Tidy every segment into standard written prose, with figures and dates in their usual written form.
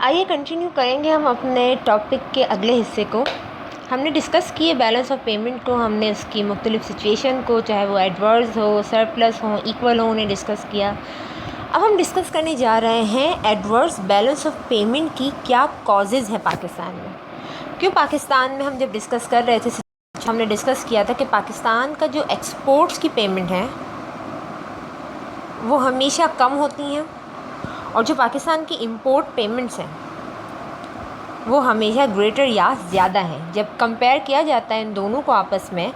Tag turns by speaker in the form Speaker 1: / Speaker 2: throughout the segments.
Speaker 1: आइए कंटिन्यू करेंगे हम अपने टॉपिक के अगले हिस्से को। हमने डिस्कस किए बैलेंस ऑफ पेमेंट को, हमने उसकी मुख्तलिफ़ सिचुएशन को, चाहे वो एडवर्स हो, सरप्लस हो, इक्वल हो, उन्हें डिस्कस किया। अब हम डिस्कस करने जा रहे हैं एडवर्स बैलेंस ऑफ पेमेंट की क्या कॉजेज़ हैं पाकिस्तान में। क्यों पाकिस्तान में हम जब डिस्कस कर रहे थे, हमने डिस्कस किया था कि पाकिस्तान का जो एक्सपोर्ट्स की पेमेंट है वो हमेशा कम होती हैं और जो पाकिस्तान की इंपोर्ट पेमेंट्स हैं वो हमेशा ग्रेटर या ज़्यादा हैं। जब कंपेयर किया जाता है इन दोनों को आपस में,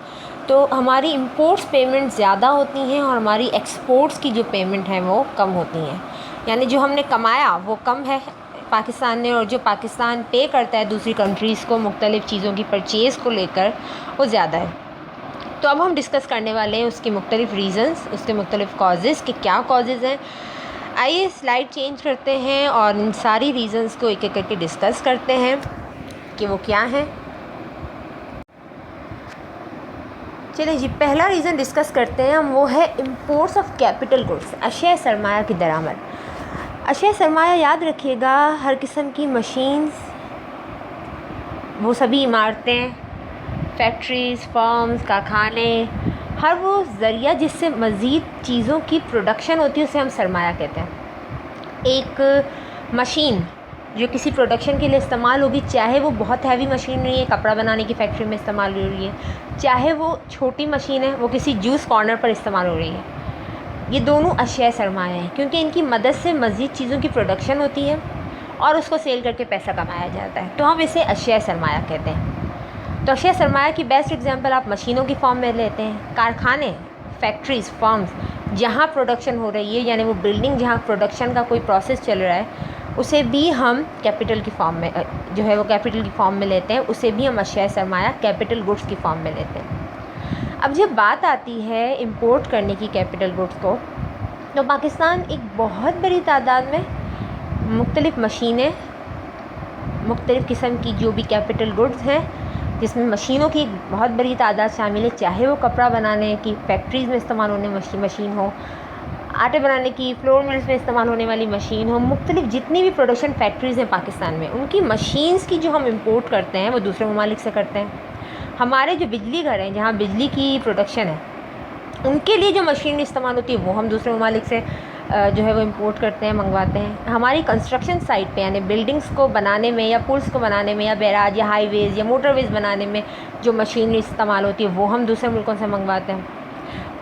Speaker 1: तो हमारी इंपोर्ट्स पेमेंट ज़्यादा होती हैं और हमारी एक्सपोर्ट्स की जो पेमेंट है वो कम होती हैं। यानी जो हमने कमाया वो कम है पाकिस्तान ने, और जो पाकिस्तान पे करता है दूसरी कंट्रीज़ को मुख्तलिफ़ चीज़ों की परचेज़ को लेकर वो ज़्यादा है। तो अब हम डिस्कस करने वाले हैं उसकी मुख्तलिफ़ रीज़न्स, उसके मुख्तलिफ़ कॉजेज़ कि क्या कॉजेज़ हैं। आइए स्लाइड चेंज करते हैं और इन सारी रीज़न्स को एक एक करके डिस्कस करते हैं कि वो क्या हैं। चलिए जी, पहला रीज़न डिस्कस करते हैं हम, वो है इंपोर्ट्स ऑफ कैपिटल गुड्स, अशय सरमाया की दरामद। अशय सरमाया याद रखिएगा, हर किस्म की मशीन्स, वो सभी इमारतें, फैक्ट्रीज़, फर्म्स, कारखाने, हर वो ज़रिया जिससे मज़ीद चीज़ों की प्रोडक्शन होती है उसे हम सरमाया कहते हैं। एक मशीन जो किसी प्रोडक्शन के लिए इस्तेमाल होगी, चाहे वो बहुत हैवी मशीन नहीं है, कपड़ा बनाने की फैक्ट्री में इस्तेमाल हो रही है, चाहे वो छोटी मशीन है, वो किसी जूस कॉर्नर पर इस्तेमाल हो रही है, ये दोनों अशय सरमाया हैं क्योंकि इनकी मदद से मज़ीद चीज़ों की प्रोडक्शन होती है और उसको सेल करके पैसा कमाया जाता है, तो हम इसे अशय सरमाया कहते हैं। तो अशय सरमाया की बेस्ट एग्जांपल आप मशीनों की फॉर्म में लेते हैं। कारखाने, फैक्ट्रीज़, फर्म्स जहाँ प्रोडक्शन हो रही है, यानी वो बिल्डिंग जहाँ प्रोडक्शन का कोई प्रोसेस चल रहा है, उसे भी हम कैपिटल की फॉर्म में जो है वो कैपिटल की फॉर्म में लेते हैं, उसे भी हम अशय सरमाया कैपिटल गुड्स की फॉर्म में लेते हैं। अब जब बात आती है इंपोर्ट करने की कैपिटल गुड्स को, तो पाकिस्तान एक बहुत बड़ी तादाद में मुख्तलिफ़ मशीनें, मुख्तलिफ़ किस्म की जो भी कैपिटल गुड्स हैं, जिसमें मशीनों की एक बहुत बड़ी तादाद शामिल है, चाहे वो कपड़ा बनाने की फैक्ट्रीज़ में इस्तेमाल होने मशीन हो, आटे बनाने की फ्लोर मिल्स में इस्तेमाल होने वाली मशीन हो, मुख्तलिफ़ जितनी भी प्रोडक्शन फैक्ट्रीज़ हैं पाकिस्तान में, उनकी मशीन्स की जो हम इंपोर्ट करते हैं वो दूसरे ममालिक से करते हैं। हमारे जो बिजली घर हैं जहाँ बिजली की प्रोडक्शन है, उनके लिए जो मशीन इस्तेमाल होती है वो हम दूसरे ममालिक से जो है वो इंपोर्ट करते हैं, मंगवाते हैं। हमारी कंस्ट्रक्शन साइट पे, यानी बिल्डिंग्स को बनाने में या पुल्स को बनाने में या बैराज या हाईवेज़ या मोटरवेज़ बनाने में जो मशीनरी इस्तेमाल होती है वो हम दूसरे मुल्कों से मंगवाते हैं।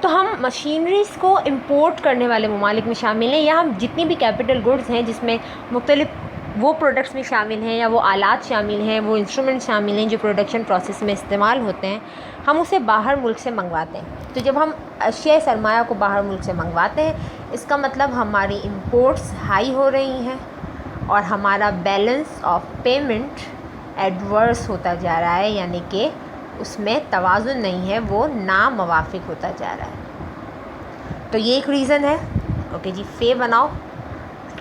Speaker 1: तो हम मशीनरीज़ को इंपोर्ट करने वाले ममालिक में शामिल हैं, या हम जितनी भी कैपिटल गुड्स हैं जिसमें मुख्तलिफ़ वो प्रोडक्ट्स में शामिल हैं, या वो आलात शामिल हैं, वो इंस्ट्रूमेंट शामिल हैं जो प्रोडक्शन प्रोसेस में इस्तेमाल होते हैं, हम उसे बाहर मुल्क से मंगवाते हैं। तो जब हम अशय सरमाया को बाहर मुल्क से मंगवाते हैं, इसका मतलब हमारी इंपोर्ट्स हाई हो रही हैं और हमारा बैलेंस ऑफ पेमेंट एडवर्स होता जा रहा है, यानी कि उसमें तवाज़ुन नहीं है, वो नामवाफिक होता जा रहा है। तो ये एक रीज़न है। ओके जी, फे बनाओ,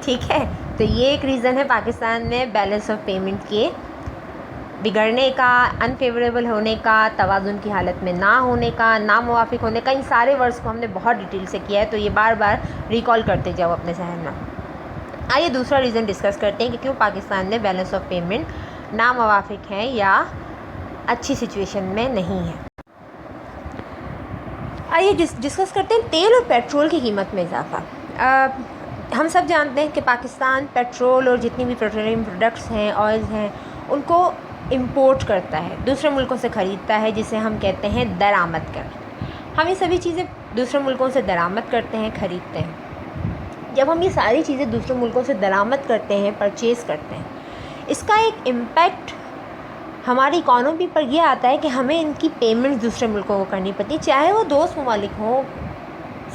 Speaker 1: ठीक है। तो ये एक रीज़न है पाकिस्तान में बैलेंस ऑफ पेमेंट के बिगड़ने का, अनफेवरेबल होने का, तवाज़ुन की हालत में ना होने का, नामुवाफिक होने का। इन सारे वर्ड्स को हमने बहुत डिटेल से किया है, तो ये बार बार रिकॉल करते जाओ अपने जहन में। आइए दूसरा रीज़न डिस्कस करते हैं कि क्यों पाकिस्तान में बैलेंस ऑफ पेमेंट नामुवाफिक है या अच्छी सिचुएशन में नहीं है। आइए डिस्कस करते हैं तेल और पेट्रोल की कीमत में इजाफा। हम सब जानते हैं कि पाकिस्तान पेट्रोल और जितनी भी पेट्रोलियम प्रोडक्ट्स हैं, ऑयल्स हैं, उनको इंपोर्ट करता है, दूसरे मुल्कों से ख़रीदता है, जिसे हम कहते हैं दरामद कर। हम ये सभी चीज़ें दूसरे मुल्कों से दरामद करते हैं, ख़रीदते हैं। जब हम ये सारी चीज़ें दूसरे मुल्कों से दरामद करते हैं, परचेज़ करते हैं, इसका एक इम्पैक्ट हमारी इकॉनमी पर यह आता है कि हमें इनकी पेमेंट दूसरे मुल्कों को करनी पड़ती है, चाहे वो दोस्त ममालिक हों,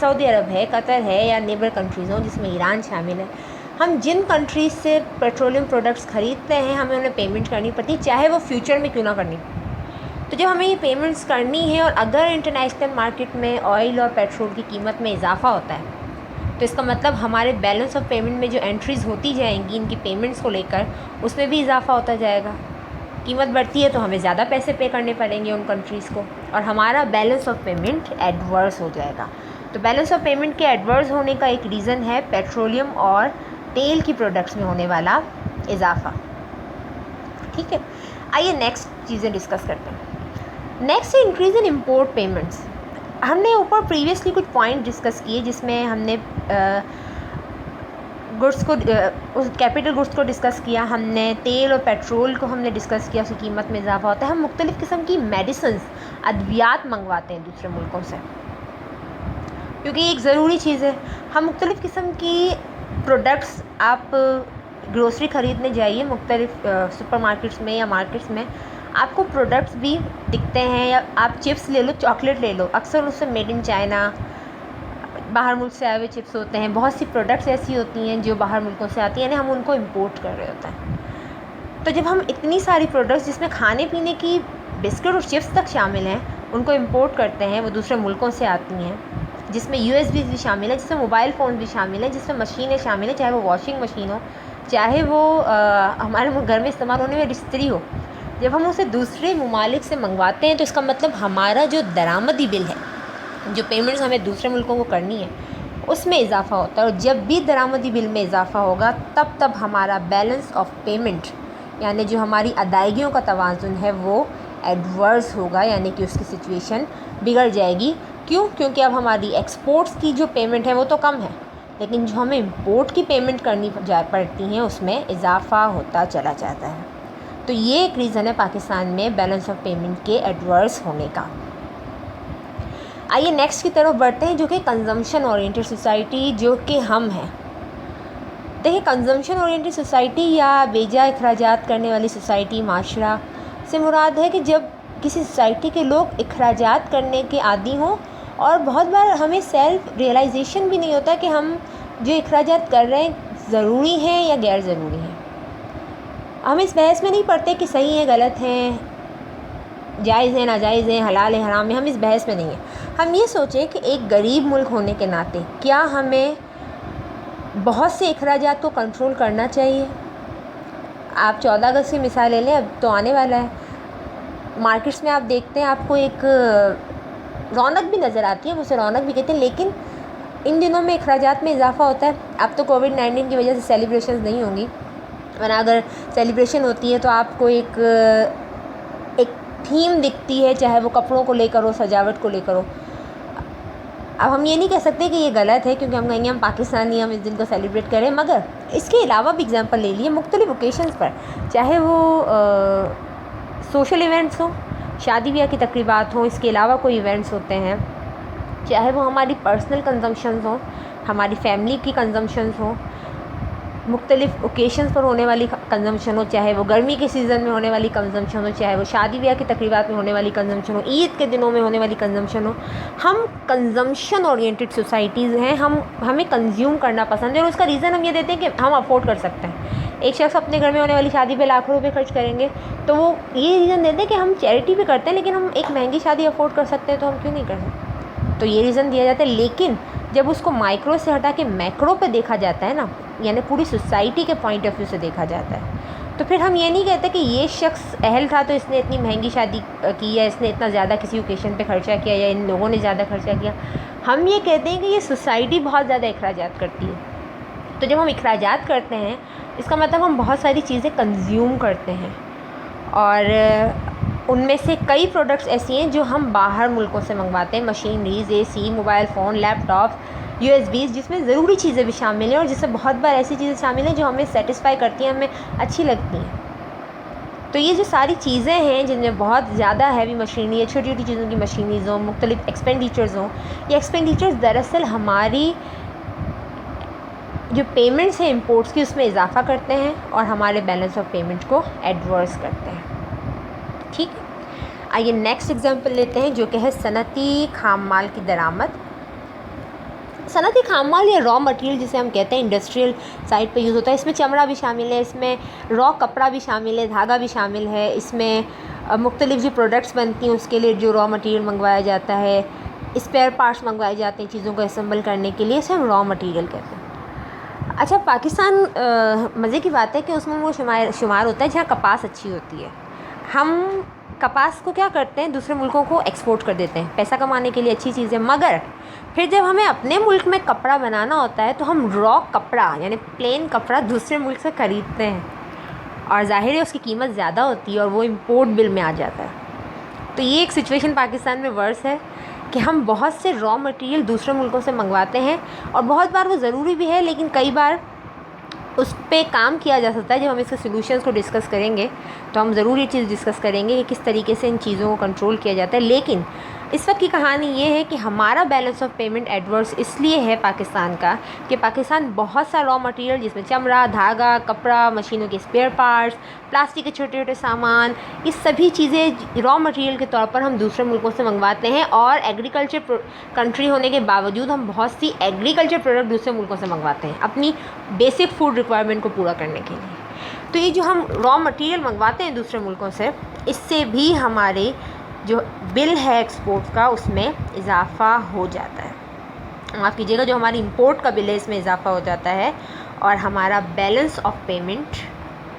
Speaker 1: सऊदी अरब है, कतर है, या नेबर कंट्रीज़ हों जिसमें ईरान शामिल है। हम जिन कंट्रीज़ से पेट्रोलियम प्रोडक्ट्स ख़रीदते हैं, हमें उन्हें पेमेंट करनी पड़ती है, चाहे वो फ्यूचर में क्यों ना करनी। तो जब हमें ये पेमेंट्स करनी है, और अगर इंटरनेशनल मार्केट में ऑयल और पेट्रोल की कीमत में इजाफा होता है, तो इसका मतलब हमारे बैलेंस ऑफ पेमेंट में जो एंट्रीज़ होती जाएंगी इनकी पेमेंट्स को लेकर, उसमें भी इजाफा होता जाएगा। कीमत बढ़ती है तो हमें ज़्यादा पैसे पे करने पड़ेंगे उन कंट्रीज़ को, और हमारा बैलेंस ऑफ पेमेंट एडवर्स हो जाएगा। तो बैलेंस ऑफ पेमेंट के एडवर्स होने का एक रीज़न है पेट्रोलियम और तेल की प्रोडक्ट्स में होने वाला इजाफा। ठीक है, आइए नेक्स्ट चीज़ें डिस्कस करते हैं। नेक्स्ट है इंक्रीज़ इन इम्पोर्ट पेमेंट्स। हमने ऊपर प्रीवियसली कुछ पॉइंट डिस्कस किए जिसमें हमने गुड्स को उस कैपिटल गुड्स को डिस्कस किया, हमने तेल और पेट्रोल को हमने डिस्कस किया, उसकी कीमत में इजाफा होता है। हम मुख्तलिफ़ किस्म की मेडिसिन अद्वियात मंगवाते हैं दूसरे मुल्कों से, क्योंकि एक ज़रूरी चीज़ है। हम मुख्तलिफ़ किस्म की प्रोडक्ट्स, आप ग्रोसरी ख़रीदने जाइए मुख्तलिफ़ सुपर मार्केट्स में या मार्केट्स में, आपको प्रोडक्ट्स भी दिखते हैं। या आप चिप्स ले लो, चॉकलेट ले लो, अक्सर उससे मेड इन चाइना, बाहर मुल्क से आए हुए चिप्स होते हैं। बहुत सी प्रोडक्ट्स ऐसी होती हैं जो बाहर मुल्कों से आती हैं, यानी हम उनको इंपोर्ट कर रहे होते हैं। तो जब हम इतनी सारी प्रोडक्ट्स जिसमें खाने पीने की बिस्किट और चिप्स तक शामिल हैं उनको इंपोर्ट करते हैं, वो दूसरे मुल्कों से आती हैं, जिसमें USB भी शामिल है, जिसमें मोबाइल फ़ोन भी शामिल है, जिसमें मशीनें शामिल हैं, चाहे वो वॉशिंग मशीन हो, चाहे वो हमारे घर में इस्तेमाल होने वाली इस्त्री हो। जब हम उसे दूसरे ममालिक से मंगवाते हैं तो इसका मतलब हमारा जो दरामदी बिल है, जो पेमेंट्स हमें दूसरे मुल्कों को करनी है, उसमें इजाफा होता है। और जब भी दरामदी बिल में इजाफा होगा तब हमारा बैलेंस ऑफ पेमेंट, यानी जो हमारी अदायगियों का तवाज़ुन है, वो एडवर्स होगा, यानी कि उसकी सिचुएशन बिगड़ जाएगी। क्यों? क्योंकि अब हमारी एक्सपोर्ट्स की जो पेमेंट है वो तो कम है, लेकिन जो हमें इंपोर्ट की पेमेंट करनी पड़ती हैं उसमें इजाफा होता चला जाता है। तो ये एक रीज़न है पाकिस्तान में बैलेंस ऑफ पेमेंट के एडवर्स होने का। आइए नेक्स्ट की तरफ बढ़ते हैं, जो कि कंजम्पशन ओरिएंटेड सोसाइटी जो कि हम हैं। देखिए, कंजम्पशन ओरिएंटेड सोसाइटी या बेजा अखराजात करने वाली सोसाइटी, माशरा से मुराद है कि जब किसी सोसाइटी के लोग अखराजात करने के आदी हों, और बहुत बार हमें सेल्फ रियलाइजेशन भी नहीं होता कि हम जो अखराजात कर रहे हैं ज़रूरी हैं या गैर ज़रूरी हैं। हम इस बहस में नहीं पड़ते कि सही है, गलत हैं, जायज़ है, नाजायज़ है, हलाल है, हराम है, हम इस बहस में नहीं हैं। हम ये सोचें कि एक गरीब मुल्क होने के नाते क्या हमें बहुत से अखराजात को कंट्रोल करना चाहिए। आप 14 अगस्त की मिसाल ले लें, अब तो आने वाला है। मार्केट्स में आप देखते हैं, आपको एक रौनक भी नज़र आती है, उसे रौनक भी कहते हैं, लेकिन इन दिनों में अखराजात में इजाफा होता है। अब तो कोविड-19 की वजह से सेलिब्रेशंस नहीं होंगी, वरना अगर सेलिब्रेशन होती है तो आपको एक थीम दिखती है, चाहे वो कपड़ों को लेकर हो, सजावट को लेकर हो। अब हम ये नहीं कह सकते कि ये गलत है, क्योंकि हम कहेंगे हम पाकिस्तानी, हम इस दिन को सेलिब्रेट करें। मगर इसके अलावा भी एग्जांपल ले लिए मुख्तलिफ ओकेशंस पर, चाहे वो सोशल इवेंट्स हो, शादी ब्याह की तकरीबात हों, इसके अलावा कोई इवेंट्स होते हैं, चाहे वो हमारी पर्सनल कंजम्पशंस हों, हमारी फैमिली की कंजम्पशंस हों, मुख्तलिफ़ ओकेशंस पर होने वाली कंजम्पशन हो, चाहे वो गर्मी के सीज़न में होने वाली कंजम्पशन हो, चाहे वो शादी ब्याह की तकरीबात में होने वाली कंजम्पशन हो, ईद के दिनों में होने वाली कंजम्पशन हो। हम कंजम्पशन ओरिएंटेड सोसाइटीज़ हैं, हमें कंज्यूम करना पसंद है, और उसका रीज़न हम ये देते हैं कि हम अफोर्ड कर सकते हैं। एक शख्स अपने घर में होने वाली शादी पे लाखों रुपए खर्च करेंगे, तो वो ये रीज़न देते हैं कि हम चैरिटी भी करते हैं, लेकिन हम एक महंगी शादी अफोर्ड कर सकते हैं तो हम क्यों नहीं कर सकते। तो ये रीज़न दिया जाता है। लेकिन जब उसको माइक्रो से हटा के मैक्रो पे देखा जाता है ना, यानी पूरी सोसाइटी के पॉइंट ऑफ व्यू से देखा जाता है, तो फिर हम ये नहीं कहते कि ये शख्स अहल था तो इसने इतनी महंगी शादी की, या इसने इतना ज़्यादा किसी ओकेशन पे खर्चा किया, या इन लोगों ने ज़्यादा खर्चा किया। हम ये कहते हैं कि ये सोसाइटी बहुत ज़्यादा अखराजात करती है। तो जब हम अखराजात करते हैं, इसका मतलब हम बहुत सारी चीज़ें कंज्यूम करते हैं, और उनमें से कई प्रोडक्ट्स ऐसी हैं जो हम बाहर मुल्कों से मंगवाते हैं, machineries, AC, mobile phone, laptop, USBs, जिसमें ज़रूरी चीज़ें भी शामिल हैं, और जिसमें बहुत बार ऐसी चीज़ें शामिल हैं जो हमें सेटिस्फाई करती हैं, हमें अच्छी लगती हैं। तो ये जो सारी चीज़ें हैं जिनमें बहुत ज़्यादा हैवी मशीनरी है, छोटी छोटी चीज़ों की मशीनरीज़ हों, मुख्तलिफ एक्सपेंडिचर्स हों, ये एक्सपेंडिचर्स दरअसल हमारी जो पेमेंट्स हैं इंपोर्ट्स की, उसमें इजाफा करते हैं और हमारे बैलेंस ऑफ पेमेंट को एडवर्स करते हैं। ठीक है, आइए नेक्स्ट एग्जांपल लेते हैं, जो कि है सनती खाम माल की दरामद। सनती खाम माल या रॉ मटेरियल जिसे हम कहते हैं, इंडस्ट्रियल साइड पे यूज़ होता है। इसमें चमड़ा भी शामिल है, इसमें रॉ कपड़ा भी शामिल है, धागा भी शामिल है, इसमें मुख्तलिफ जो प्रोडक्ट्स बनती हैं उसके लिए जो रॉ मटेरियल मंगवाया जाता है, स्पेयर पार्ट्स मंगवाए जाते हैं चीज़ों को असेंबल करने के लिए, इसे हम रॉ मटेरियल कहते हैं। अच्छा, पाकिस्तान मज़े की बात है कि उसमें वो शुमार होता है जहाँ कपास अच्छी होती है। हम कपास को क्या करते हैं, दूसरे मुल्कों को एक्सपोर्ट कर देते हैं, पैसा कमाने के लिए अच्छी चीज़ है। मगर फिर जब हमें अपने मुल्क में कपड़ा बनाना होता है तो हम रॉ कपड़ा यानी प्लेन कपड़ा दूसरे मुल्क से ख़रीदते हैं, और ज़ाहिर है उसकी कीमत ज़्यादा होती है और वो इम्पोर्ट बिल में आ जाता है। तो ये एक सिचुएशन पाकिस्तान में वर्स है कि हम बहुत से रॉ मटेरियल दूसरे मुल्कों से मंगवाते हैं, और बहुत बार वो ज़रूरी भी है, लेकिन कई बार उस पे काम किया जा सकता है। जब हम इसके सॉल्यूशंस को डिस्कस करेंगे तो हम ज़रूर ये चीज़ डिस्कस करेंगे कि किस तरीके से इन चीज़ों को कंट्रोल किया जाता है। लेकिन इस वक्त की कहानी ये है कि हमारा बैलेंस ऑफ पेमेंट एडवर्स इसलिए है पाकिस्तान का कि पाकिस्तान बहुत सा रॉ मटेरियल जिसमें चमड़ा, धागा, कपड़ा, मशीनों के स्पेयर पार्ट्स, प्लास्टिक के छोटे छोटे सामान, ये सभी चीज़ें रॉ मटेरियल के तौर पर हम दूसरे मुल्कों से मंगवाते हैं। और एग्रीकल्चर कंट्री होने के बावजूद हम बहुत सी एग्रीकल्चर प्रोडक्ट दूसरे मुल्कों से मंगवाते हैं अपनी बेसिक फूड रिक्वायरमेंट को पूरा करने के लिए। तो ये जो हम रॉ मटेरियल मंगवाते हैं दूसरे मुल्कों से, इससे भी हमारे जो बिल है एक्सपोर्ट का उसमें इजाफ़ा हो जाता है। माफ़ कीजिएगा, जो हमारी इंपोर्ट का बिल है इसमें इजाफ़ा हो जाता है और हमारा बैलेंस ऑफ पेमेंट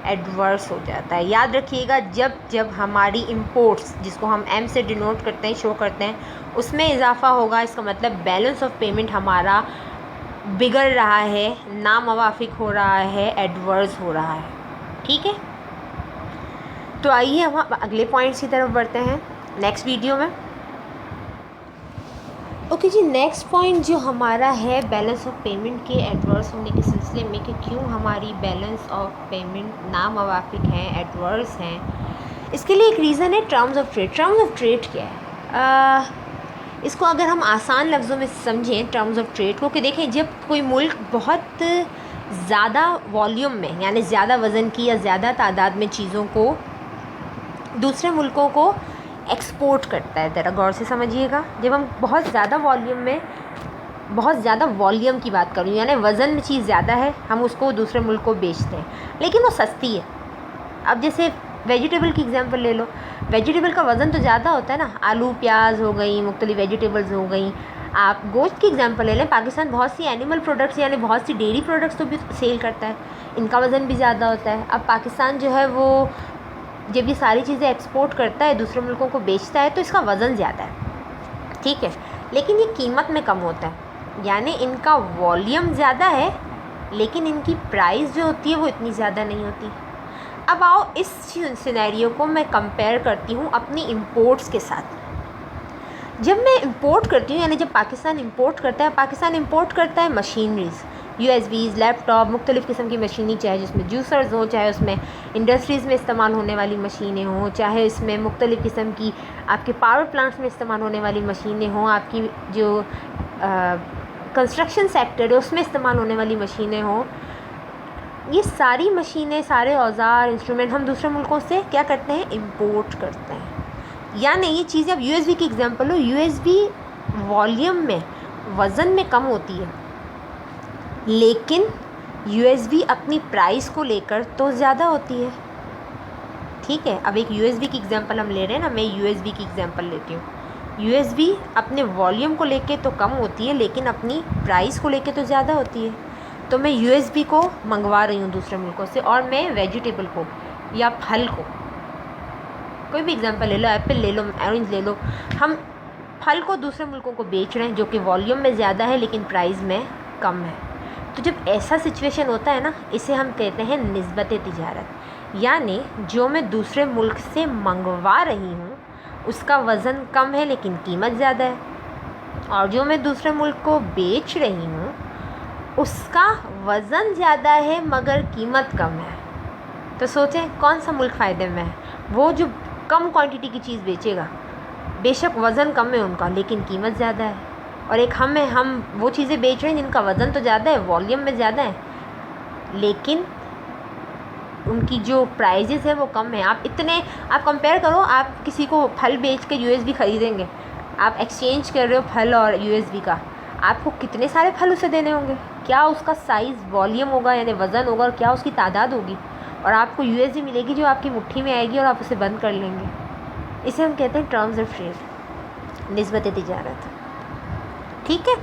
Speaker 1: एडवर्स हो जाता है। याद रखिएगा, जब जब हमारी इंपोर्ट्स, जिसको हम एम से डिनोट करते हैं, शो करते हैं, उसमें इजाफ़ा होगा, इसका मतलब बैलेंस ऑफ पेमेंट हमारा बिगड़ रहा है, नामुवाफिक हो रहा है, एडवर्स हो रहा है। ठीक है, तो आइए हम अगले पॉइंट्स की तरफ बढ़ते हैं नेक्स्ट वीडियो में। ओके जी, नेक्स्ट पॉइंट जो हमारा है बैलेंस ऑफ पेमेंट के एडवर्स होने के सिलसिले में कि क्यों हमारी बैलेंस ऑफ पेमेंट नामुवाफिक हैं, एडवर्स हैं। इसके लिए एक रीज़न है terms of trade. Terms of trade क्या है? इसको अगर हम आसान लफ्ज़ों में समझें टर्म्स ऑफ ट्रेड को, कि देखें जब कोई मुल्क बहुत ज़्यादा वॉल्यूम में यानी ज़्यादा वज़न की या ज़्यादा तादाद में चीज़ों को दूसरे मुल्कों को एक्सपोर्ट करता है, ज़रा गौर से समझिएगा, जब हम बहुत ज़्यादा वॉल्यूम में, बहुत ज़्यादा वॉल्यूम की बात करूँ यानी वज़न में चीज़ ज़्यादा है, हम उसको दूसरे मुल्क को बेचते हैं, लेकिन वो सस्ती है। अब जैसे वेजिटेबल की एग्जांपल ले लो, वेजिटेबल का वज़न तो ज़्यादा होता है ना, आलू प्याज हो गई, मुख्तलिफ वेजिटेबल्स हो गई। आप गोश्त की एग्जांपल ले लें, पाकिस्तान बहुत सी एनिमल प्रोडक्ट्स यानी बहुत सी डेयरी प्रोडक्ट्स तो भी सेल करता है, इनका वज़न भी ज़्यादा होता है। अब पाकिस्तान जो है वो जब ये सारी चीज़ें एक्सपोर्ट करता है, दूसरे मुल्कों को बेचता है, तो इसका वज़न ज़्यादा है, ठीक है, लेकिन ये कीमत में कम होता है, यानी इनका वॉल्यूम ज़्यादा है लेकिन इनकी प्राइस जो होती है वो इतनी ज़्यादा नहीं होती। अब आओ इस सिनेरियो को मैं कंपेयर करती हूँ अपनी इंपोर्ट्स के साथ। जब मैं इंपोर्ट करती हूँ यानी जब पाकिस्तान इंपोर्ट करता है, पाकिस्तान इंपोर्ट करता है मशीनरीज़, USBs, लैपटॉप, मुख्तलिफ़ किस्म की मशीनी, चाहे जिसमें जूसर्स हों, चाहे उसमें इंडस्ट्रीज़ में इस्तेमाल होने वाली मशीनें हों, चाहे इसमें मुख्तलिफ़ किस्म की आपके पावर प्लांट्स में इस्तेमाल होने वाली मशीनें हों, आपकी जो कंस्ट्रक्शन सेक्टर है उसमें इस्तेमाल होने वाली मशीनें हों, ये सारी मशीनें, सारे औज़ार, इंस्ट्रूमेंट हम दूसरे मुल्कों से क्या करते हैं, इम्पोर्ट करते हैं। यानी ये चीज़ें, अब USB की एग्जांपल लो, USB वॉल्यूम में, वज़न में कम होती है, लेकिन USB अपनी प्राइस को लेकर तो ज़्यादा होती है। ठीक है, अब एक USB की एग्जांपल हम ले रहे हैं ना, मैं USB की एग्जांपल लेती हूँ। USB अपने वॉल्यूम को लेके तो कम होती है लेकिन अपनी प्राइस को लेके तो ज़्यादा होती है। तो मैं USB को मंगवा रही हूँ दूसरे मुल्कों से, और मैं वेजिटेबल को या फल को, कोई भी एग्जांपल ले लो, एप्पल ले लो, ऑरेंज ले लो, हम फल को दूसरे मुल्कों को बेच रहे हैं जो कि वॉल्यूम में ज़्यादा है लेकिन प्राइस में कम है। तो जब ऐसा सिचुएशन होता है ना, इसे हम कहते हैं निस्बत तिजारत। यानी जो मैं दूसरे मुल्क से मंगवा रही हूँ उसका वज़न कम है लेकिन कीमत ज़्यादा है, और जो मैं दूसरे मुल्क को बेच रही हूँ उसका वज़न ज़्यादा है मगर कीमत कम है। तो सोचें कौन सा मुल्क फ़ायदे में है? वो जो कम क्वांटिटी की चीज़ बेचेगा, बेशक वज़न कम है उनका लेकिन कीमत ज़्यादा है, और एक हम वो चीज़ें बेच रहे हैं जिनका वज़न तो ज़्यादा है, वॉल्यूम में ज़्यादा है, लेकिन उनकी जो प्राइजेस है वो कम है। आप कंपेयर करो, आप किसी को फल बेच के USB ख़रीदेंगे, आप एक्सचेंज कर रहे हो फल और USB का, आपको कितने सारे फल उसे देने होंगे, क्या उसका साइज़ वॉल्यूम होगा यानी वज़न होगा, और क्या उसकी तादाद होगी, और आपको USB मिलेगी जो आपकी मुट्ठी में आएगी और आप उसे बंद कर लेंगे। इसे हम कहते हैं टर्म्स ऑफ ट्रेड, निस्बत तिजारत। ठीक है,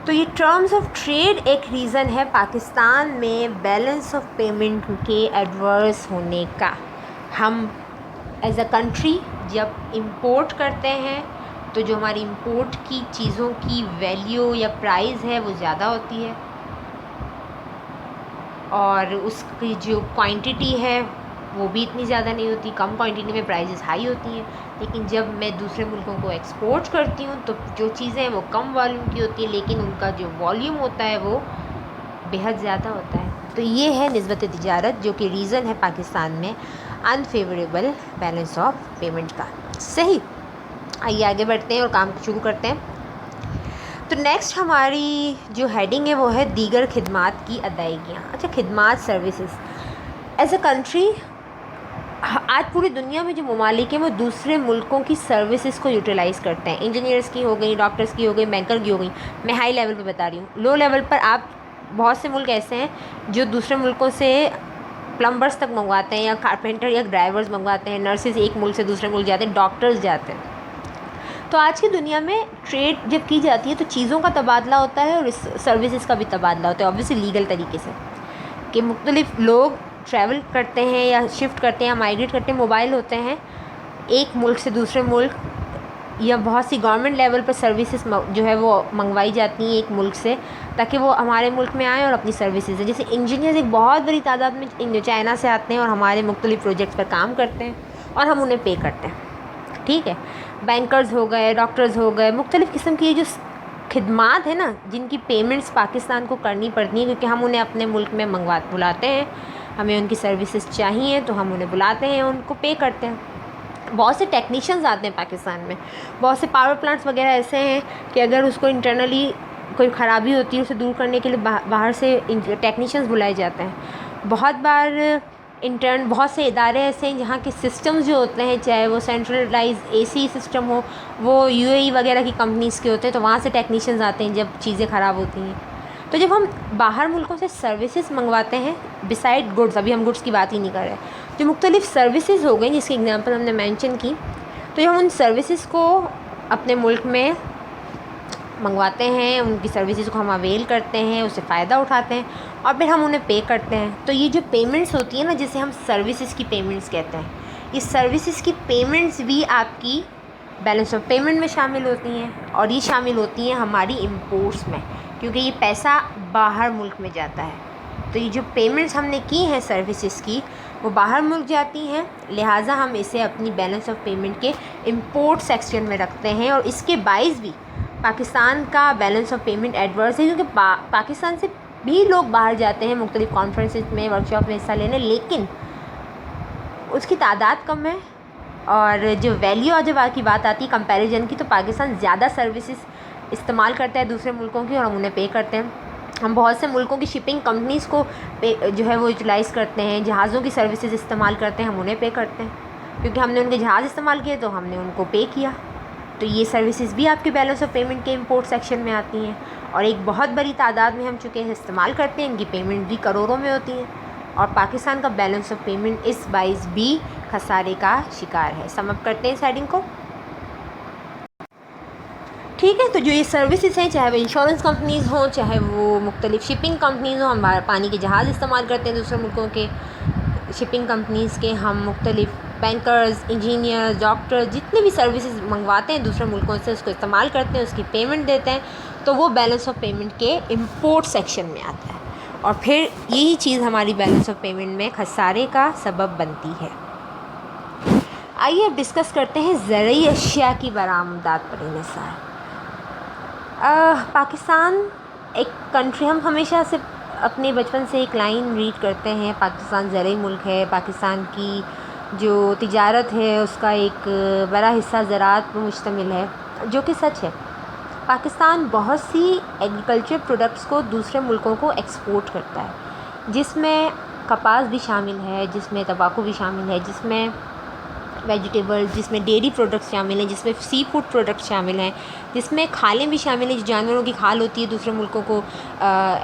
Speaker 1: तो ये टर्म्स ऑफ ट्रेड एक रीज़न है पाकिस्तान में बैलेंस ऑफ पेमेंट के एडवर्स होने का। हम एज अ कंट्री जब इंपोर्ट करते हैं तो जो हमारी इंपोर्ट की चीज़ों की वैल्यू या प्राइस है वो ज़्यादा होती है, और उसकी जो क्वांटिटी है वो भी इतनी ज़्यादा नहीं होती, कम क्वांटिटी में प्राइसेस हाई होती हैं। लेकिन जब मैं दूसरे मुल्कों को एक्सपोर्ट करती हूँ तो जो चीज़ें हैं वो कम वॉल्यूम की होती है, लेकिन उनका जो वॉल्यूम होता है वो बेहद ज़्यादा होता है। तो ये है निस्बत तिजारत, जो कि रीज़न है पाकिस्तान में अनफेवरेबल बैलेंस ऑफ पेमेंट का। सही, आइए आगे बढ़ते हैं और काम शुरू करते हैं। तो नेक्स्ट हमारी जो हेडिंग है वो है दीगर खिदमात की अदायगियाँ। अच्छा, खिदमात सर्विसेज एज अ कंट्री, आज पूरी दुनिया में जो ममालिक हैं वो दूसरे मुल्कों की सर्विसेज को यूटिलाइज़ करते हैं। इंजीनियर्स की हो गई, डॉक्टर्स की हो गई, बैंकर की हो गई। मैं हाई लेवल पे बता रही हूँ। लो लेवल पर आप बहुत से मुल्क ऐसे हैं जो दूसरे मुल्कों से प्लम्बर्स तक मंगवाते हैं, या कारपेंटर या ड्राइवर्स मंगवाते हैं, नर्सेज एक मुल्क से दूसरे मुल्क जाते हैं, डॉक्टर्स जाते हैं। तो आज की दुनिया में ट्रेड जब की जाती है तो चीज़ों का तबादला होता है और सर्विसेज का भी तबादला होता है, ऑब्वियसली लीगल तरीके से, कि मुख्तलिफ लोग ट्रैवल करते हैं या शिफ्ट करते हैं या माइग्रेट करते हैं। मोबाइल होते हैं एक मुल्क से दूसरे मुल्क, या बहुत सी गवर्नमेंट लेवल पर सर्विसेज जो है वो मंगवाई जाती हैं एक मुल्क से, ताकि वो हमारे मुल्क में आएँ और अपनी सर्विसेज है। जैसे इंजीनियर्स एक बहुत बड़ी तादाद में चाइना से आते हैं और हमारे मुख्तलिफ प्रोजेक्ट्स पर काम करते हैं और हम उन्हें पे करते हैं, ठीक है। बैंकर्स हो गए, डॉक्टर्स हो गए, मुख्तलिफ़ किस्म की ये जो खिदमात है ना, जिनकी पेमेंट्स पाकिस्तान को करनी पड़ती हैं, क्योंकि हम उन्हें अपने मुल्क में बुलाते हैं, हमें उनकी सर्विसेज चाहिए तो हम उन्हें बुलाते हैं, उनको पे करते हैं। बहुत से टेक्नीशियंस आते हैं पाकिस्तान में, बहुत से पावर प्लांट्स वगैरह ऐसे हैं कि अगर उसको इंटरनली कोई ख़राबी होती है उसे दूर करने के लिए बाहर से टेक्नीशियंस बुलाए जाते हैं। बहुत बार बहुत से इदारे ऐसे हैं जहाँ के सिस्टम्स जो होते हैं, चाहे वो सेंट्रलाइज एसी सिस्टम हो, वो यूएई वगैरह की कंपनीज़ के होते हैं, तो वहाँ से टेक्नीशियंस आते हैं जब चीज़ें ख़राब होती हैं। तो जब हम बाहर मुल्कों से सर्विसेज मंगवाते हैं बिसाइड गुड्स, अभी हम गुड्स की बात ही नहीं कर रहे, जो मुख्तलिफ़ सर्विसेज हो गई जिसकी एग्जांपल हमने मेंशन की, तो हम उन सर्विसेज को अपने मुल्क में मंगवाते हैं, उनकी सर्विसेज को हम अवेल करते हैं, उससे फ़ायदा उठाते हैं और फिर हम उन्हें पे करते हैं। तो ये जो पेमेंट्स होती है ना, जिसे हम सर्विसेज की पेमेंट्स कहते हैं, ये सर्विसेज की पेमेंट्स भी आपकी बैलेंस ऑफ पेमेंट में शामिल होती हैं, और ये शामिल होती हैं हमारी इंपोर्ट्स में, क्योंकि ये पैसा बाहर मुल्क में जाता है। तो ये जो पेमेंट्स हमने की हैं सर्विसेज की, वो बाहर मुल्क जाती हैं, लिहाजा हम इसे अपनी बैलेंस ऑफ पेमेंट के इंपोर्ट सेक्शन में रखते हैं। और इसके बाइस भी पाकिस्तान का बैलेंस ऑफ पेमेंट एडवर्स है, क्योंकि पाकिस्तान से भी लोग बाहर जाते हैं मुख्तलिफ़ कॉन्फ्रेंसेस में, वर्कशॉप में हिस्सा लेने, लेकिन उसकी तादाद कम है। और जो वैल्यू जब की बात आती है कंपैरिजन की, तो पाकिस्तान ज़्यादा सर्विसेज इस्तेमाल करता है दूसरे मुल्कों की और हम उन्हें पे करते हैं। हम बहुत से मुल्कों की शिपिंग कंपनीज़ को पे जो है वो यूटिलाइज़ करते हैं, जहाज़ों की सर्विसेज इस्तेमाल करते हैं, हम उन्हें पे करते हैं, क्योंकि हमने उनके जहाज़ इस्तेमाल किए तो हमने उनको पे किया। तो ये सर्विसेज भी आपके बैलेंस ऑफ पेमेंट के इंपोर्ट सेक्शन में आती हैं, और एक बहुत बड़ी तादाद में हम चुके हैं इस्तेमाल करते हैं, इनकी पेमेंट भी करोड़ों में होती है, और पाकिस्तान का बैलेंस ऑफ पेमेंट इस बाइस भी खसारे का शिकार है। सम अप करते हैं इस हेडिंग को, ठीक है। तो जो ये सर्विसेज हैं, चाहे वो इंश्योरेंस कंपनीज़ हों, चाहे वो मुख्तलिफ़ शिपिंग कंपनीज़ हों, हम पानी के जहाज़ इस्तेमाल करते हैं दूसरे मुल्कों के शिपिंग कंपनीज़ के, हम मुख्तलिफ़ बैंकर्स, इंजीनियर्स, डॉक्टर्स, जितने भी सर्विसेज मंगवाते हैं दूसरे मुल्कों से, उसको इस्तेमाल करते हैं, उसकी पेमेंट देते हैं, तो वो बैलेंस ऑफ पेमेंट के इंपोर्ट सेक्शन में आता है, और फिर यही चीज़ हमारी बैलेंस ऑफ पेमेंट में खसारे का सबब बनती है। आइए अब डिस्कस करते हैं ज़रूरी अशिया की बरामदात पर इन्हिसार। पाकिस्तान एक कंट्री, हम हमेशा से अपने बचपन से एक लाइन रीड करते हैं, पाकिस्तान ज़रूरी मुल्क है, पाकिस्तान की जो तिजारत है उसका एक बड़ा हिस्सा ज़राअत पर मुश्तमिल है, जो कि सच है। पाकिस्तान बहुत सी एग्रीकल्चर प्रोडक्ट्स को दूसरे मुल्कों को एक्सपोर्ट करता है, जिसमें कपास भी शामिल है, जिसमें तंबाकू भी शामिल है, जिसमें वेजिटेबल्स, जिसमें डेयरी प्रोडक्ट्स शामिल हैं, जिसमें सी फूड प्रोडक्ट्स शामिल हैं, जिसमें खालें भी शामिल हैं, जो जानवरों की खाल होती है दूसरे मुल्कों को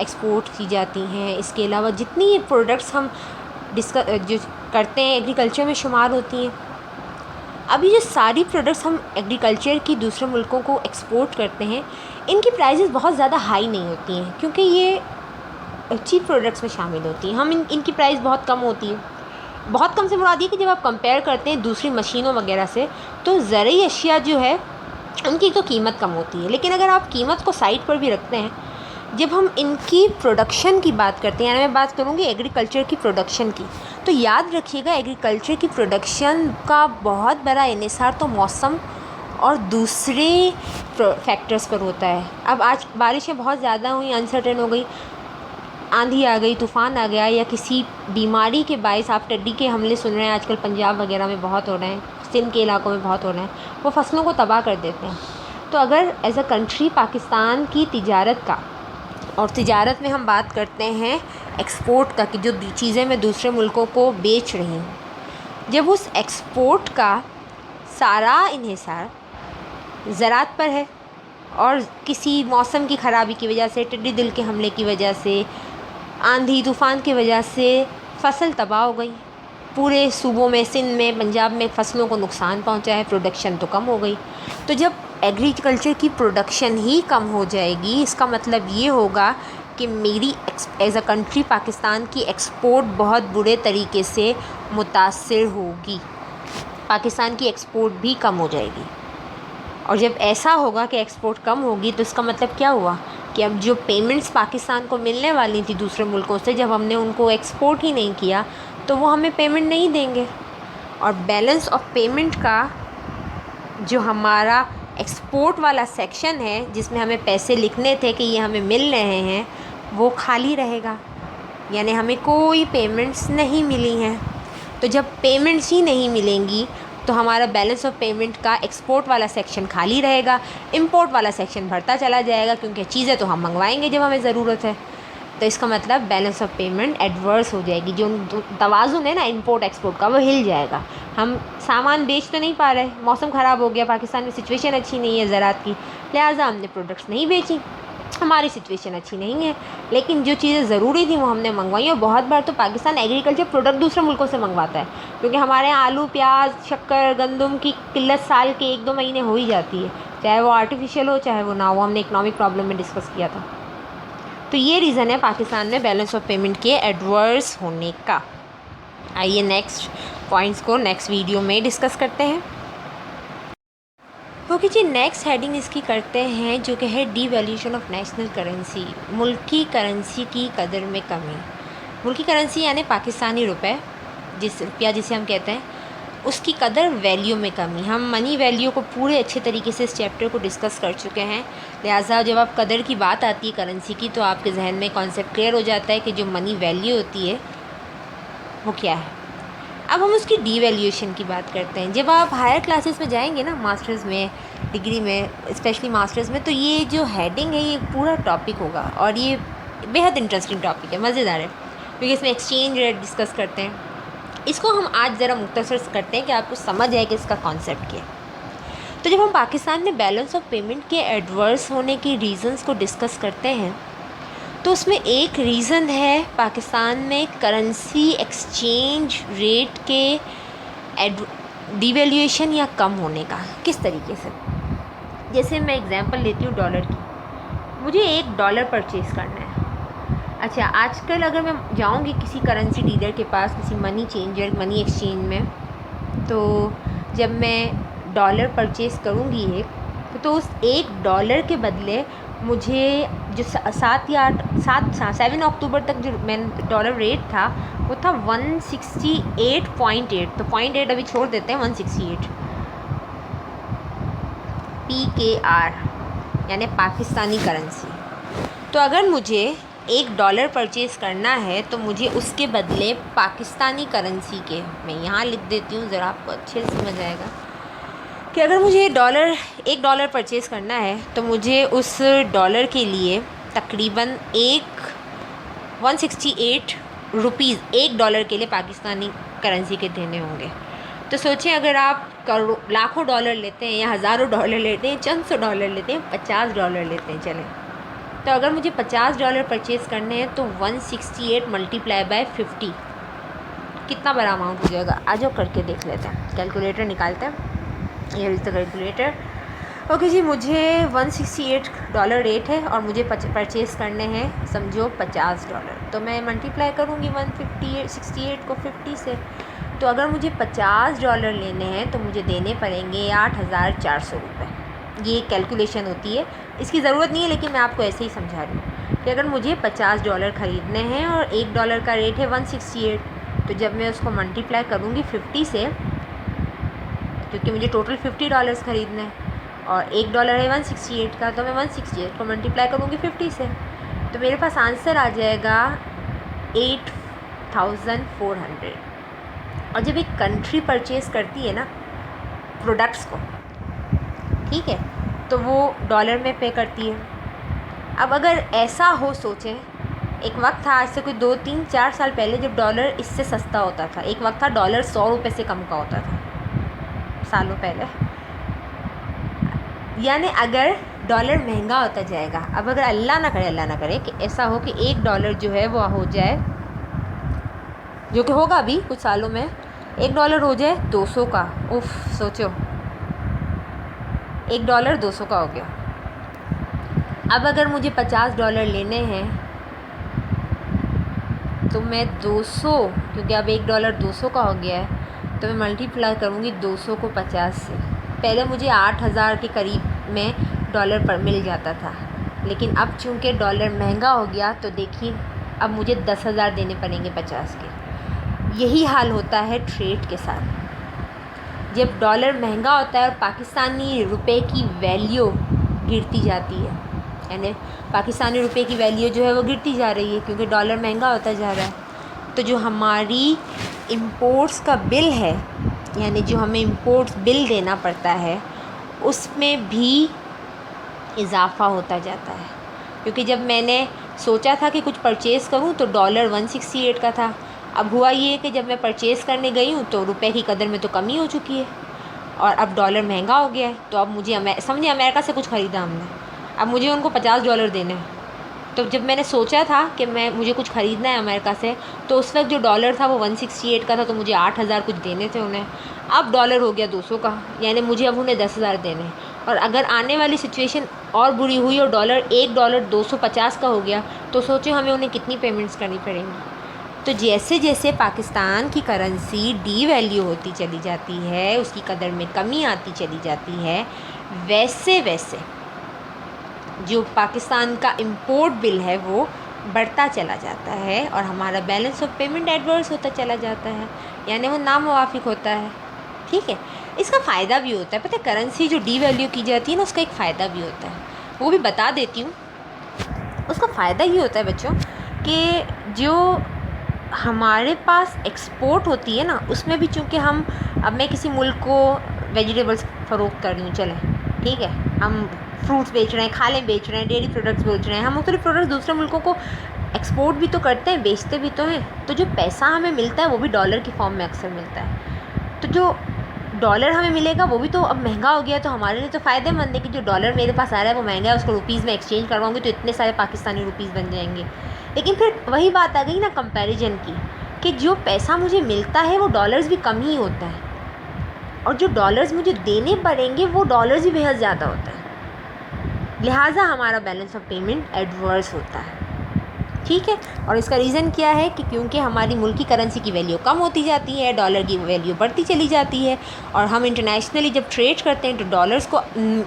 Speaker 1: एक्सपोर्ट की जाती हैं। इसके अलावा जितनी प्रोडक्ट्स हम जो करते हैं एग्रीकल्चर में शुमार होती हैं। अभी जो सारी प्रोडक्ट्स हम एग्रीकल्चर की दूसरे मुल्कों को एक्सपोर्ट करते हैं, इनकी प्राइसेस बहुत ज़्यादा हाई नहीं होती हैं, क्योंकि ये चीप प्रोडक्ट्स में शामिल होती हैं। हम इनकी प्राइस बहुत कम होती है। बहुत कम से मुराद ये कि जब आप कंपेयर करते हैं दूसरी मशीनों वगैरह से, तो ज़रूरी अशिया जो है उनकी तो कीमत कम होती है। लेकिन अगर आप कीमत को साइड पर भी रखते हैं, जब हम इनकी प्रोडक्शन की बात करते हैं, यानी मैं बात करूँगी एग्रीकल्चर की प्रोडक्शन की, तो याद रखिएगा एग्रीकल्चर की प्रोडक्शन का बहुत बड़ा इन्हिसार तो मौसम और दूसरे फैक्टर्स पर होता है। अब आज बारिशें बहुत ज़्यादा हुई, अनसर्टेन हो गई, आंधी आ गई, तूफ़ान आ गया, या किसी बीमारी के बायस आप टिड्डी के हमले सुन रहे हैं आजकल पंजाब वगैरह में बहुत हो रहे हैं, सिंध के इलाकों में बहुत हो रहे हैं, वो फसलों को तबाह कर देते हैं। तो अगर एज अ कंट्री पाकिस्तान की तिजारत का, और तिजारत में हम बात करते हैं एक्सपोर्ट का, कि जो चीज़ें मैं दूसरे मुल्कों को बेच रही हूँ, जब उस एक्सपोर्ट का सारा इन्हिसार ज़राअत पर है और किसी मौसम की ख़राबी की वजह से, टिड्डी दिल के हमले की वजह से, आंधी तूफ़ान की वजह से फसल तबाह हो गई, पूरे सूबों में, सिंध में, पंजाब में फसलों को नुकसान पहुंचा है, प्रोडक्शन तो कम हो गई। तो जब एग्रीकल्चर की प्रोडक्शन ही कम हो जाएगी, इसका मतलब ये होगा कि मेरी एज अ कंट्री पाकिस्तान की एक्सपोर्ट बहुत बुरे तरीके से मुतासिर होगी, पाकिस्तान की एक्सपोर्ट भी कम हो जाएगी। और जब ऐसा होगा कि एक्सपोर्ट कम होगी, तो इसका मतलब क्या हुआ कि अब जो पेमेंट्स पाकिस्तान को मिलने वाली थी दूसरे मुल्कों से, जब हमने उनको एक्सपोर्ट ही नहीं किया, तो वो हमें पेमेंट नहीं देंगे। और बैलेंस ऑफ पेमेंट का जो हमारा एक्सपोर्ट वाला सेक्शन है, जिसमें हमें पैसे लिखने थे कि ये हमें मिल रहे हैं, वो खाली रहेगा, यानी हमें कोई पेमेंट्स नहीं मिली हैं। तो जब पेमेंट्स ही नहीं मिलेंगी, तो हमारा बैलेंस ऑफ पेमेंट का एक्सपोर्ट वाला सेक्शन खाली रहेगा, इंपोर्ट वाला सेक्शन भरता चला जाएगा, क्योंकि चीज़ें तो हम मंगवाएंगे जब हमें ज़रूरत है। तो इसका मतलब बैलेंस ऑफ पेमेंट एडवर्स हो जाएगी, जो तवाज़ुन है ना इंपोर्ट एक्सपोर्ट का, वो हिल जाएगा। हम सामान बेच तो नहीं पा रहे, मौसम ख़राब हो गया, पाकिस्तान में सिचुएशन अच्छी नहीं है ज़राअत की, लिहाजा हमने प्रोडक्ट्स नहीं बेची, हमारी सिचुएशन अच्छी नहीं है। लेकिन जो चीज़ें ज़रूरी थी वो हमने मंगवाई। और बहुत बार तो पाकिस्तान एग्रीकल्चर प्रोडक्ट दूसरे मुल्कों से मंगवाता है, क्योंकि हमारे यहाँ आलू, प्याज, शक्कर, गंदम की किल्लत साल के 1-2 महीने हो ही जाती है, चाहे वो आर्टिफिशियल हो चाहे वो ना हो। हमने इकनॉमिक प्रॉब्लम में डिस्कस किया था। तो ये रीज़न है पाकिस्तान में बैलेंस ऑफ पेमेंट के एडवर्स होने का। आइए नेक्स्ट पॉइंट्स को नेक्स्ट वीडियो में डिस्कस करते हैं। ओके जी, नेक्स्ट हेडिंग इसकी करते हैं, जो कि है डीवैल्यूएशन ऑफ नेशनल करेंसी, मुल्की करेंसी की कदर में कमी। मुल्की करेंसी यानी पाकिस्तानी रुपए, रुपया जिसे हम कहते हैं, उसकी कदर वैल्यू में कमी। हम मनी वैल्यू को पूरे अच्छे तरीके से इस चैप्टर को डिस्कस कर चुके हैं, लिहाजा जब आप कदर की बात आती है करेंसी की, तो आपके जहन में कॉन्सेप्ट क्लियर हो जाता है कि जो मनी वैल्यू होती है वो क्या है। अब हम उसकी डीवैल्यूएशन की बात करते हैं। जब आप हायर क्लासेस में जाएंगे ना, मास्टर्स में, डिग्री में, स्पेशली मास्टर्स में, तो ये जो हेडिंग है ये पूरा टॉपिक होगा, और ये बेहद इंटरेस्टिंग टॉपिक है, मज़ेदार है, क्योंकि इसमें एक्सचेंज रेट डिस्कस करते हैं। इसको हम आज ज़रा मुख्तसर करते हैं कि आपको समझ आए कि इसका कॉन्सेप्ट क्या है। तो जब हम पाकिस्तान में बैलेंस ऑफ पेमेंट के एडवर्स होने की रीज़न्स को डिस्कस करते हैं, तो उसमें एक रीज़न है पाकिस्तान में करेंसी एक्सचेंज रेट के डिवैल्यूएशन या कम होने का। किस तरीके से? जैसे मैं एग्जांपल लेती हूँ डॉलर की। मुझे $1 परचेज़ करना है। अच्छा, आजकल अगर मैं जाऊँगी किसी करेंसी डीलर के पास, किसी मनी चेंजर, मनी एक्सचेंज में, तो जब मैं डॉलर परचेज़ करूँगी एक, तो उस $1 के बदले मुझे जो 7 अक्टूबर तक जो मैं डॉलर रेट था वो था 168.8, तो 0.8 अभी छोड़ देते हैं, 168 PKR यानी पाकिस्तानी करेंसी। तो अगर मुझे $1 परचेज़ करना है, तो मुझे उसके बदले पाकिस्तानी करेंसी के, मैं यहाँ लिख देती हूँ ज़रा आपको अच्छे से समझ आएगा, कि अगर मुझे $1 परचेज़ करना है, तो मुझे उस डॉलर के लिए तकरीबन 168 रुपीज़ $1 के लिए पाकिस्तानी करेंसी के देने होंगे। तो सोचें, अगर आप लाखों डॉलर लेते हैं या हज़ारों डॉलर लेते हैं, चंद सौ डॉलर लेते हैं, $50 लेते हैं, चलें, तो अगर मुझे $50 परचेज़ करने हैं, तो 168 मल्टीप्लाई बाय 50 कितना बड़ा अमाउंट हो जाएगा? आ जाओ करके देख लेते हैं, कैलकुलेटर निकालते हैं। ये इज़ द कैलकुलेटर। ओके जी, मुझे $168 रेट है और मुझे परचेज़ करने हैं समझो $50। तो मैं मल्टीप्लाई करूँगी 168 को 50 से। तो अगर मुझे $50 लेने हैं तो मुझे देने पड़ेंगे 8,400 रुपये। ये कैलकुलेशन होती है, इसकी ज़रूरत नहीं है, लेकिन मैं आपको ऐसे ही समझा रही हूँ कि अगर मुझे $50 ख़रीदने हैं और $1 का रेट है 168, तो जब मैं उसको मल्टीप्लाई करूँगी 50 से, क्योंकि मुझे टोटल $50 ख़रीदना है और $1 है 168 का, तो मैं 168 को मल्टीप्लाई करूँगी 50 से, तो मेरे पास आंसर आ जाएगा 8,400। और जब एक कंट्री परचेज़ करती है ना प्रोडक्ट्स को, ठीक है, तो वो डॉलर में पे करती है। अब अगर ऐसा हो, सोचें, एक वक्त था, आज से कोई 2-3-4 साल पहले, जब डॉलर इससे सस्ता होता था। एक वक्त था डॉलर 100 रुपये से कम का होता था, सालों पहले। यानी अगर डॉलर महंगा होता जाएगा, अब अगर अल्लाह ना करे कि ऐसा हो कि $1 जो है वो हो जाए, जो कि होगा अभी कुछ सालों में, $1 हो जाए 200 का। उफ, सोचो, $1 200 का हो गया। अब अगर मुझे $50 लेने हैं तो मैं 200, क्योंकि अब $1 200 का हो गया है, तो मैं मल्टीप्लाई करूँगी 200 को 50 से। पहले मुझे 8,000 के करीब में डॉलर पर मिल जाता था, लेकिन अब चूँकि डॉलर महंगा हो गया, तो देखिए अब मुझे 10,000 देने पड़ेंगे 50 के। यही हाल होता है ट्रेड के साथ। जब डॉलर महंगा होता है और पाकिस्तानी रुपए की वैल्यू गिरती जाती है, यानी पाकिस्तानी रुपए की वैल्यू जो है वो गिरती जा रही है क्योंकि डॉलर महंगा होता जा रहा है, तो जो हमारी इंपोर्ट्स का बिल है, यानी जो हमें इंपोर्ट्स बिल देना पड़ता है, उसमें भी इजाफ़ा होता जाता है। क्योंकि जब मैंने सोचा था कि कुछ परचेज़ करूं तो डॉलर 168 का था। अब हुआ ये कि जब मैं परचेज़ करने गई हूं तो रुपए की कदर में तो कमी हो चुकी है और अब डॉलर महंगा हो गया है। तो अब मुझे समझिए अमेरिका से कुछ ख़रीदा हमने, अब मुझे उनको $50 देने हैं। तो जब मैंने सोचा था कि मुझे कुछ ख़रीदना है अमेरिका से, तो उस वक्त जो डॉलर था वो 168 का था, तो मुझे 8,000 कुछ देने थे उन्हें। अब डॉलर हो गया 200 का, यानी मुझे अब उन्हें 10,000 देने हैं। और अगर आने वाली सिचुएशन और बुरी हुई और $1 250 का हो गया, तो सोचो हमें उन्हें कितनी पेमेंट्स करनी पड़ेंगी। तो जैसे जैसे पाकिस्तान की करेंसी डीवैल्यू होती चली जाती है, उसकी कदर में कमी आती चली जाती है, वैसे वैसे जो पाकिस्तान का इंपोर्ट बिल है वो बढ़ता चला जाता है और हमारा बैलेंस ऑफ पेमेंट एडवर्स होता चला जाता है, यानी वो नामुवाफिक होता है। ठीक है, इसका फ़ायदा भी होता है, पता है, करेंसी जो डीवैल्यू की जाती है ना, उसका एक फ़ायदा भी होता है, वो भी बता देती हूँ। उसका फ़ायदा ये होता है बच्चों कि जो हमारे पास एक्सपोर्ट होती है ना, उसमें भी चूँकि अब मैं किसी मुल्क को वेजिटेबल्स फ़रोख्त कर रही हूँ, चलें ठीक है, हम फ्रूट्स बेच रहे हैं, खालें बेच रहे हैं, डेयरी प्रोडक्ट्स बेच रहे हैं, हम मुख्तलिफ प्रोडक्ट्स दूसरे मुल्कों को एक्सपोर्ट भी तो करते हैं, बेचते भी तो हैं। तो जो पैसा हमें मिलता है वो भी डॉलर की फॉर्म में अक्सर मिलता है। तो जो डॉलर हमें मिलेगा वो भी तो अब महंगा हो गया, तो हमारे लिए तो फ़ायदेमंद है कि जो डॉलर मेरे पास आ रहा है वो महंगा है, उसको रुपीज़ में एक्सचेंज करवाऊँगी तो इतने सारे पाकिस्तानी रुपीज़ बन जाएंगे। लेकिन फिर वही बात आ गई ना कंपैरिजन की, कि जो पैसा मुझे मिलता है वो डॉलर्स भी कम ही होता है और जो डॉलर्स मुझे देने पड़ेंगे वो डॉलर्स भी बेहद ज़्यादा होता है, लिहाजा हमारा बैलेंस ऑफ पेमेंट एडवर्स होता है। ठीक है, और इसका रीज़न क्या है कि क्योंकि हमारी मुल्क की करेंसी की वैल्यू कम होती जाती है, डॉलर की वैल्यू बढ़ती चली जाती है और हम इंटरनेशनली जब ट्रेड करते हैं तो डॉलर्स को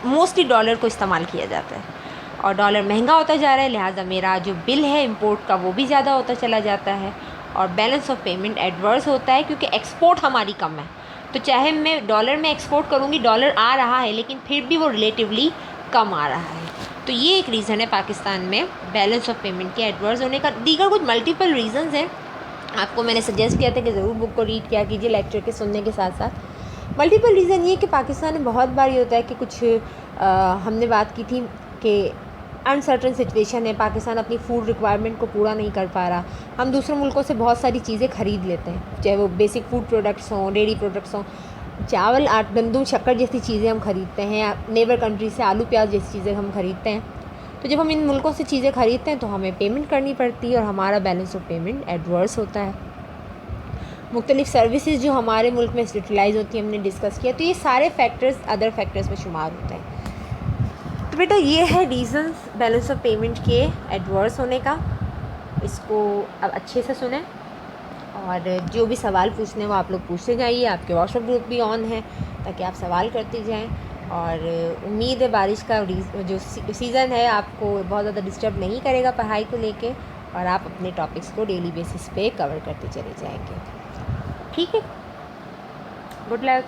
Speaker 1: मोस्टली डॉलर को इस्तेमाल किया जाता है और डॉलर महंगा होता जा रहा है, लिहाजा मेरा जो बिल है इंपोर्ट का वो भी ज़्यादा होता चला जाता है और बैलेंस ऑफ पेमेंट एडवर्स होता है क्योंकि एक्सपोर्ट हमारी कम है। तो चाहे मैं डॉलर में एक्सपोर्ट करूँगी, डॉलर आ रहा है लेकिन फिर भी वो रिलेटिवली कम आ रहा है। तो ये एक रीज़न है पाकिस्तान में बैलेंस ऑफ पेमेंट के एडवर्स होने का। दीगर कुछ मल्टीपल रीज़न्स हैं, आपको मैंने सजेस्ट किया था कि ज़रूर बुक को रीड किया कीजिए लेक्चर के सुनने के साथ साथ। मल्टीपल रीज़न ये कि पाकिस्तान में बहुत बार ये होता है कि कुछ हमने बात की थी कि अनसर्टन सिचुएशन है, पाकिस्तान अपनी फूड रिक्वायरमेंट को पूरा नहीं कर पा रहा। हम दूसरे मुल्कों से बहुत सारी चीज़ें ख़रीद लेते हैं, चाहे वो बेसिक फूड प्रोडक्ट्स हों, डेयरी प्रोडक्ट्स हों, चावल, गंदम, शक्कर जैसी चीज़ें हम ख़रीदते हैं, नेबर कंट्री से आलू प्याज जैसी चीज़ें हम ख़रीदते हैं। तो जब हम इन मुल्कों से चीज़ें ख़रीदते हैं तो हमें पेमेंट करनी पड़ती है और हमारा बैलेंस ऑफ पेमेंट एडवर्स होता है। मुख्तलिफ़ सर्विसेज जो हमारे मुल्क में यूटिलाइज़ होती हैं हमने डिस्कस किया। तो ये सारे फैक्टर्स अदर फैक्टर्स में शुमार होते हैं। तो बेटा ये है रीज़न्स बैलेंस ऑफ पेमेंट के एडवर्स होने का। इसको अब अच्छे से सुने और जो भी सवाल पूछने वो आप लोग पूछते जाइए। आपके व्हाट्सएप ग्रुप भी ऑन है ताकि आप सवाल करते जाएं। और उम्मीद है बारिश का जो सीज़न है आपको बहुत ज़्यादा डिस्टर्ब नहीं करेगा पढ़ाई को लेके, और आप अपने टॉपिक्स को डेली बेसिस पे कवर करते चले जाएंगे। ठीक है, गुड लक।